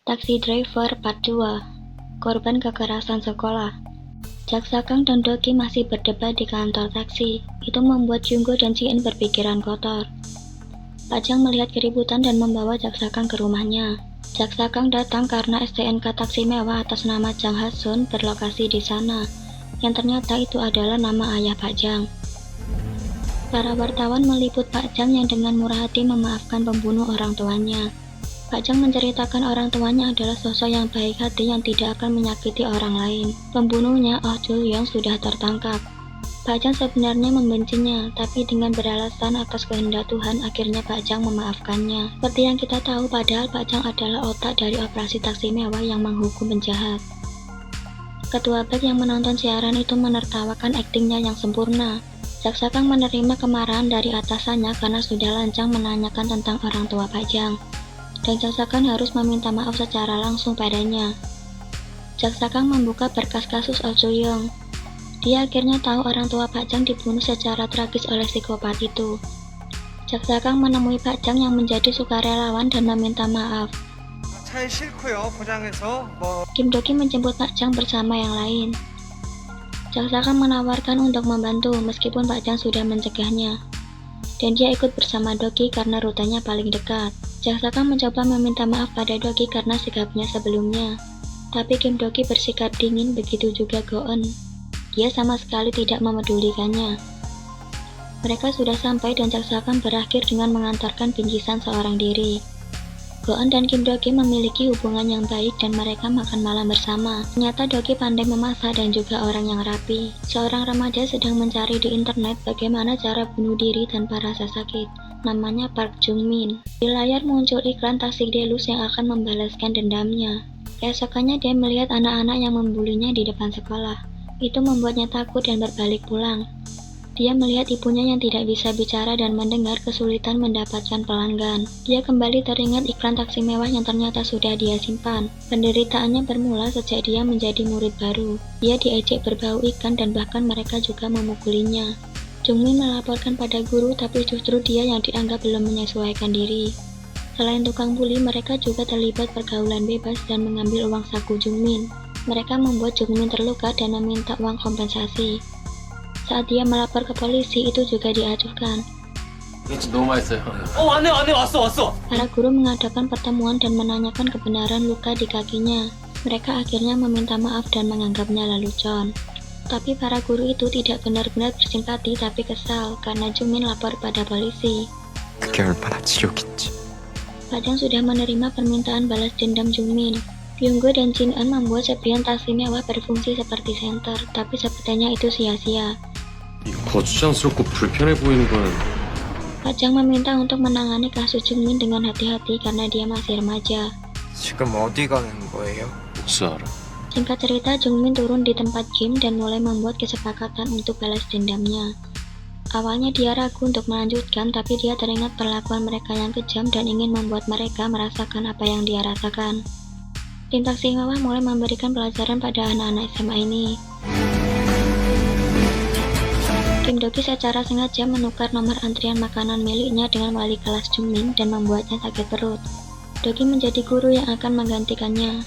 Taxi Driver Part 2. Korban kekerasan sekolah. Jaksa Kang dan Doki masih berdebat di kantor taksi. Itu membuat Junggo dan Ji-in berpikiran kotor. Pak Jang melihat keributan dan membawa Jaksa Kang ke rumahnya. Jaksa Kang datang karena STNK taksi mewah atas nama Jang Ha-sun berlokasi di sana, yang ternyata itu adalah nama ayah Pak Jang. Para wartawan meliput Pak Jang yang dengan murah hati memaafkan pembunuh orang tuanya. Pak Jang menceritakan orang tuanya adalah sosok yang baik hati yang tidak akan menyakiti orang lain. Pembunuhnya, Oh Jul-yong, sudah tertangkap. Pak Jang sebenarnya membencinya, tapi dengan beralasan atas kehendak Tuhan, akhirnya Pak Jang memaafkannya. Seperti yang kita tahu, padahal Pak Jang adalah otak dari operasi taksi mewah yang menghukum penjahat. Ketua BEK yang menonton siaran itu menertawakan aktingnya yang sempurna. Jaksa Kang menerima kemarahan dari atasannya karena sudah lancang menanyakan tentang orang tua Pak Jang. Dan Jaksa Kang harus meminta maaf secara langsung padanya. Jaksa Kang membuka berkas kasus Oh Jul-yong. Dia akhirnya tahu orang tua Pak Jang dibunuh secara tragis oleh psikopat itu. Jaksa Kang menemui Pak Jang yang menjadi sukarelawan dan meminta maaf. Kim Doki menjemput Pak Jang bersama yang lain. Jaksa Kang menawarkan untuk membantu meskipun Pak Jang sudah mencegahnya. Dan dia ikut bersama Doki karena rutenya paling dekat. Jaksa Kang mencoba meminta maaf pada Doki karena sikapnya sebelumnya. Tapi Kim Doki bersikap dingin, begitu juga Go-eun. Dia sama sekali tidak memedulikannya. Mereka sudah sampai dan Jaksa Kang berakhir dengan mengantarkan bingkisan seorang diri. Go-eun dan Kim Doki memiliki hubungan yang baik dan mereka makan malam bersama. Ternyata Doki pandai memasak dan juga orang yang rapi. Seorang remaja sedang mencari di internet bagaimana cara bunuh diri tanpa rasa sakit. Namanya Park Jung-min. Di layar muncul iklan taksi Delus yang akan membalaskan dendamnya. Keesokannya dia melihat anak-anak yang membulinya di depan sekolah. Itu membuatnya takut dan berbalik pulang. Dia melihat ibunya yang tidak bisa bicara dan mendengar kesulitan mendapatkan pelanggan. Dia kembali teringat iklan taksi mewah yang ternyata sudah dia simpan. Penderitaannya bermula sejak dia menjadi murid baru. Dia diejek berbau ikan dan bahkan mereka juga memukulinya. Jungmin melaporkan pada guru, tapi justru dia yang dianggap belum menyesuaikan diri. Selain tukang buli, mereka juga terlibat pergaulan bebas dan mengambil uang saku Jungmin. Mereka membuat Jungmin terluka dan meminta uang kompensasi. Saat dia melapor ke polisi, itu juga diajukan. Para guru mengadakan pertemuan dan menanyakan kebenaran luka di kakinya. Mereka akhirnya meminta maaf dan menganggapnya lelucon. Tapi para guru itu tidak benar-benar bersimpati tapi kesal karena Jungmin lapor pada polisi. Pak Jang sudah menerima permintaan balas dendam Jungmin. Byung-go dan Jin-eun membuat sepion taksi mewah berfungsi seperti senter, tapi sepertinya itu sia-sia. Pak Jang meminta untuk menangani kasus Jungmin dengan hati-hati karena dia masih remaja. Singkat cerita, Jungmin turun di tempat game dan mulai membuat kesepakatan untuk balas dendamnya. Awalnya dia ragu untuk melanjutkan, tapi dia teringat perlakuan mereka yang kejam dan ingin membuat mereka merasakan apa yang dia rasakan. Tim taksi mewah mulai memberikan pelajaran pada anak-anak SMA ini. Kim Doki secara sengaja menukar nomor antrian makanan miliknya dengan wali kelas Jungmin dan membuatnya sakit perut. Doki menjadi guru yang akan menggantikannya.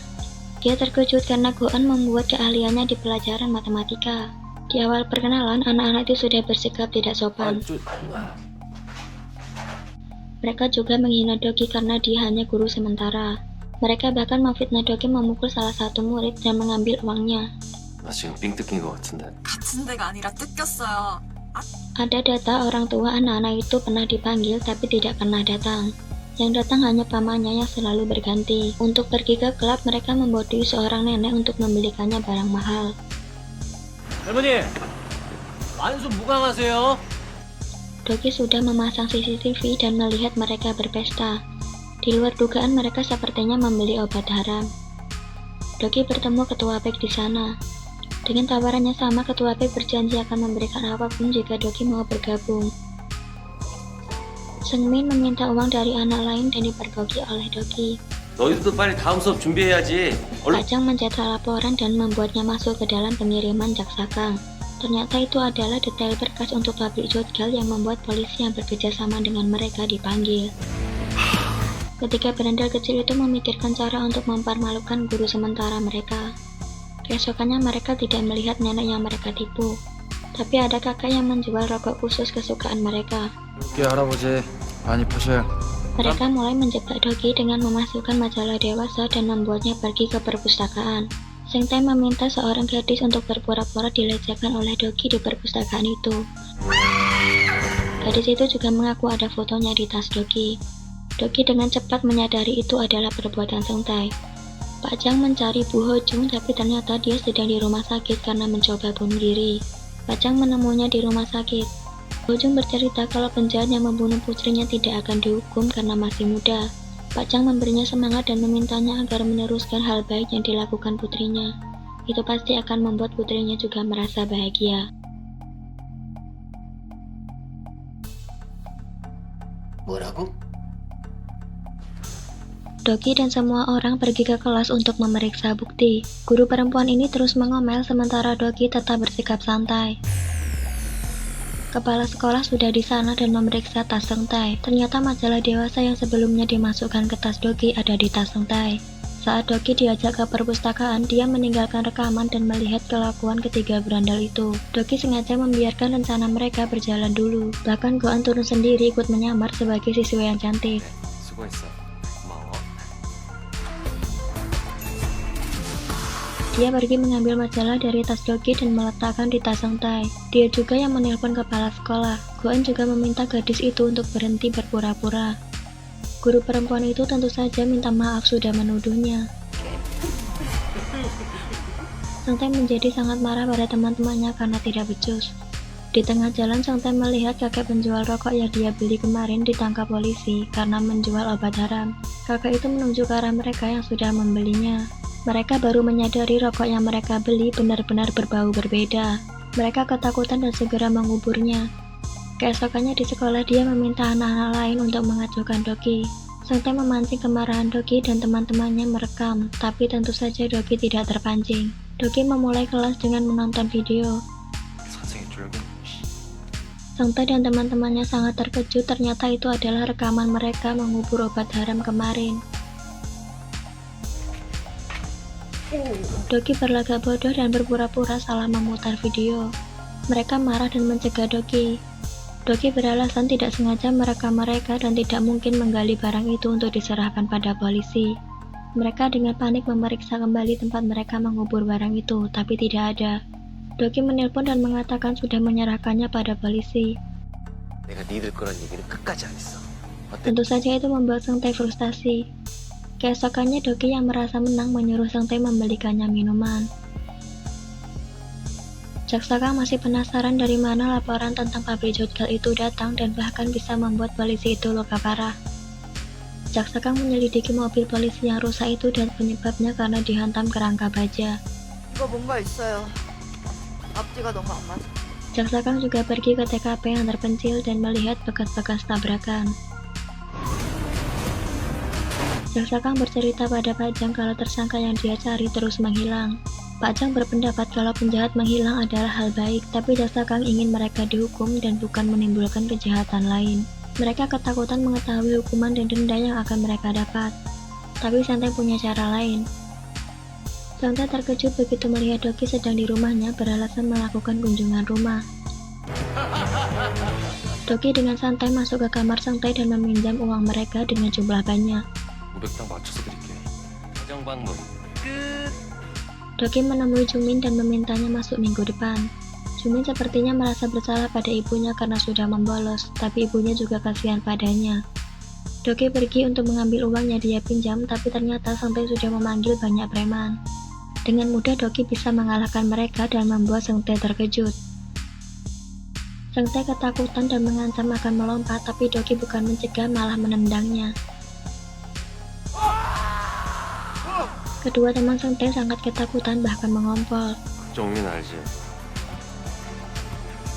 Dia terkejut karena Go-eun membuat keahliannya di pelajaran matematika. Di awal perkenalan, anak-anak itu sudah bersikap tidak sopan. Mereka juga menghina Doki karena dia hanya guru sementara. Mereka bahkan memfitnah Doki memukul salah satu murid dan mengambil uangnya. Ada data orang tua anak-anak itu pernah dipanggil tapi tidak pernah datang. Yang datang hanya pamannya yang selalu berganti. Untuk pergi ke klub, mereka membodohi seorang nenek untuk membelikannya barang mahal. Doki sudah memasang CCTV dan melihat mereka berpesta. Di luar dugaan, mereka sepertinya membeli obat haram. Doki bertemu ketua BEK di sana. Dengan tawarannya sama, ketua BEK berjanji akan memberikan apapun jika Doki mau bergabung. Seungmin meminta uang dari anak lain dan dipergoki oleh Doki. Pak Jang mencetak laporan dan membuatnya masuk ke dalam pengiriman Jaksa Kang. Ternyata itu adalah detail berkas untuk pabrik Jotgal yang membuat polisi yang bekerja sama dengan mereka dipanggil. Ketiga berandal kecil itu memikirkan cara untuk mempermalukan guru sementara mereka. Keesokannya mereka tidak melihat nenek yang mereka tipu, tapi ada kakek yang menjual rokok khusus kesukaan mereka. 여기 할아버지 많이 파셔요. Mereka mulai menjebak Dogi dengan memasukkan majalah dewasa dan membuatnya pergi ke perpustakaan. Sengtai meminta seorang gadis untuk berpura-pura dilecehkan oleh Dogi di perpustakaan itu. Gadis itu juga mengaku ada fotonya di tas Dogi. Dogi dengan cepat menyadari itu adalah perbuatan Sengtai. Pak Jang mencari Bu Ho Jung, tapi ternyata dia sedang di rumah sakit karena mencoba bunuh diri. Pak Jang menemuinya di rumah sakit. Bu Ho Jung bercerita kalau penjahat yang membunuh putrinya tidak akan dihukum karena masih muda. Pak Jang memberinya semangat dan memintanya agar meneruskan hal baik yang dilakukan putrinya. Itu pasti akan membuat putrinya juga merasa bahagia. 뭐라고? Dogi dan semua orang pergi ke kelas untuk memeriksa bukti. Guru perempuan ini terus mengomel sementara Dogi tetap bersikap santai. Kepala sekolah sudah di sana dan memeriksa tas Sengtai. Ternyata majalah dewasa yang sebelumnya dimasukkan ke tas Dogi ada di tas Sengtai. Saat Dogi diajak ke perpustakaan, dia meninggalkan rekaman dan melihat kelakuan ketiga berandal itu. Dogi sengaja membiarkan rencana mereka berjalan dulu. Bahkan Goan turun sendiri ikut menyamar sebagai siswa yang cantik. 수고했어. 고마워. Dia pergi mengambil majalah dari tas Dogi dan meletakkan di tas Sengtai. Dia juga yang menelpon kepala sekolah. Goan juga meminta gadis itu untuk berhenti berpura-pura. Guru perempuan itu tentu saja minta maaf sudah menuduhnya. Sengtai menjadi sangat marah pada teman-temannya karena tidak becus. Di tengah jalan, Sengtai melihat kakek penjual rokok yang dia beli kemarin ditangkap polisi karena menjual obat haram. Kakek itu menuju ke arah mereka yang sudah membelinya. Mereka baru menyadari rokok yang mereka beli benar-benar berbau berbeda. Mereka ketakutan dan segera menguburnya. Keesokannya di sekolah dia meminta anak-anak lain untuk mengacuhkan Dogi. Sengtai memancing kemarahan Dogi dan teman-temannya merekam, tapi tentu saja Dogi tidak terpancing. Dogi memulai kelas dengan menonton video. 선생이 쫄고. Sengtai dan teman-temannya sangat terkejut, ternyata itu adalah rekaman mereka mengubur obat haram kemarin. Dogi berlagak bodoh dan berpura-pura salah memutar video. Mereka marah dan mencegah Dogi. Dogi beralasan tidak sengaja merekam mereka dan tidak mungkin menggali barang itu untuk diserahkan pada polisi. Mereka dengan panik memeriksa kembali tempat mereka mengubur barang itu, tapi tidak ada. Dogi menelpon dan mengatakan sudah menyerahkannya pada polisi. 내가 니들 거란 얘기를 끝까지 안 했어. 어때? Tentu saja itu membuat Sengtai frustasi. Keesokannya Dogi yang merasa menang menyuruh Sengtai membelikannya minuman. Jaksa Kang masih penasaran dari mana laporan tentang pabrik Jotgal itu datang dan bahkan bisa membuat polisi itu luka parah. Jaksa Kang menyelidiki mobil polisi yang rusak itu dan penyebabnya karena dihantam kerangka baja. 이거 뭔가 있어요. 앞뒤가 너무 안 맞아. Jaksa Kang juga pergi ke TKP yang terpencil dan melihat bekas-bekas tabrakan. Jaksa Kang bercerita pada Pak Jang kalau tersangka yang dia cari terus menghilang. Pak Jang berpendapat kalau penjahat menghilang adalah hal baik, tapi Jaksa Kang ingin mereka dihukum dan bukan menimbulkan kejahatan lain. Mereka ketakutan mengetahui hukuman dan denda yang akan mereka dapat. Tapi Sengtai punya cara lain. Sengtai terkejut begitu melihat Dogi sedang di rumahnya beralasan melakukan kunjungan rumah. Dogi dengan santai masuk ke kamar Sengtai dan meminjam uang mereka dengan jumlah banyak. 500당 맞춰서 드릴게. 사정 방문. 끝. Dogi menemui Jumin dan memintanya masuk minggu depan. Jumin sepertinya merasa bersalah pada ibunya karena sudah membolos, tapi ibunya juga kasihan padanya. Dogi pergi untuk mengambil uang yang dia pinjam, tapi ternyata Sengtai sudah memanggil banyak preman. Dengan mudah Dogi bisa mengalahkan mereka dan membuat Sengtai terkejut. Sengtai ketakutan dan mengancam akan melompat, tapi Dogi bukan mencegah malah menendangnya. Kedua teman Sengtai sangat ketakutan bahkan mengompol. 정민 알지?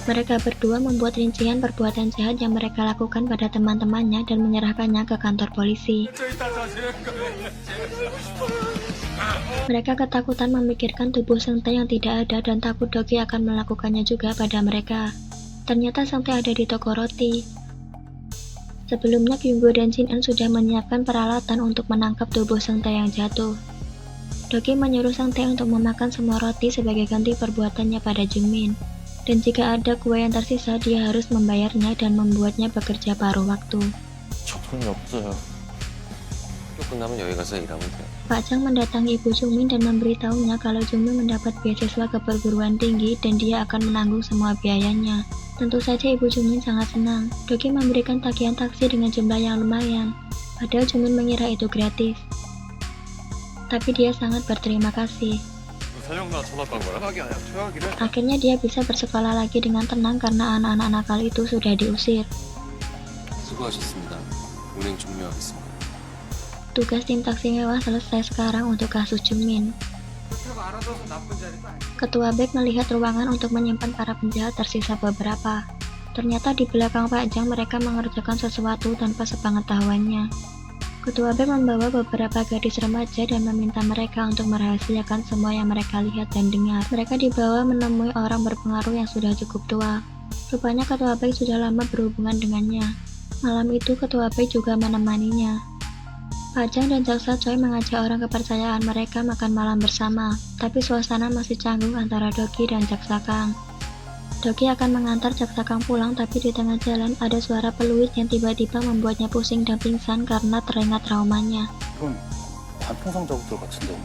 Mereka berdua membuat rincian perbuatan jahat yang mereka lakukan pada teman-temannya dan menyerahkannya ke kantor polisi. Mereka ketakutan memikirkan tubuh Sengtai yang tidak ada dan takut Dogi akan melakukannya juga pada mereka. Ternyata Sengtai ada di toko roti. Sebelumnya Kyunggo dan Shin Eun sudah menyiapkan peralatan untuk menangkap tubuh Sang Tae yang jatuh. Doki menyuruh Sang Tae untuk memakan semua roti sebagai ganti perbuatannya pada Jungmin. Dan jika ada kue yang tersisa, dia harus membayarnya dan membuatnya bekerja paruh waktu. 저 돈이 없어요. 학교 끝나면 여기 가서 일하면 돼요. Pak Chang mendatangi Ibu Jungmin dan memberitahunya kalau Jungmin mendapat beasiswa ke perguruan tinggi dan dia akan menanggung semua biayanya. Tentu saja Ibu Jungmin sangat senang. Doki memberikan tagihan taksi dengan jumlah yang lumayan. Padahal Jungmin mengira itu gratis. Tapi dia sangat berterima kasih. 사령관 전화 간 거야? Akhirnya dia bisa bersekolah lagi dengan tenang karena anak-anak nakal itu sudah diusir. 수고하셨습니다. 운행 종료하겠습니다. Tugas tim taksi mewah selesai sekarang untuk kasus Jungmin. Ketua BEK melihat ruangan untuk menyimpan para penjahat tersisa beberapa. Ternyata di belakang Pak Jang mereka mengerjakan sesuatu tanpa sepengetahuannya. Ketua BEK membawa beberapa gadis remaja dan meminta mereka untuk merahasiakan semua yang mereka lihat dan dengar. Mereka dibawa menemui orang berpengaruh yang sudah cukup tua. Rupanya Ketua BEK sudah lama berhubungan dengannya. Malam itu Ketua BEK juga menemaninya. Pak Jang dan Jaksa Choi mengajak orang kepercayaan mereka makan malam bersama, tapi suasana masih canggung antara Doki dan Jaksa Kang. Doki akan mengantar Jaksa Kang pulang, tapi di tengah jalan ada suara peluit yang tiba-tiba membuatnya pusing dan pingsan karena teringat traumanya. 이건 단풍상 자국들 같은데.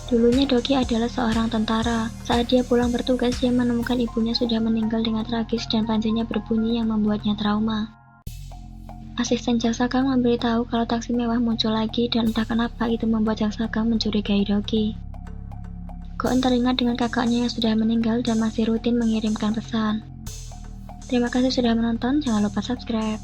Dulunya Doki adalah seorang tentara. Saat dia pulang bertugas, dia menemukan ibunya sudah meninggal dengan tragis dan pancinya berbunyi yang membuatnya trauma. Asisten Jaksa Kang memberitahu kalau taksi mewah muncul lagi dan entah kenapa itu membuat Jaksa Kang mencurigai Doki. Goen teringat dengan kakaknya yang sudah meninggal dan masih rutin mengirimkan pesan. Terima kasih sudah menonton, jangan lupa subscribe.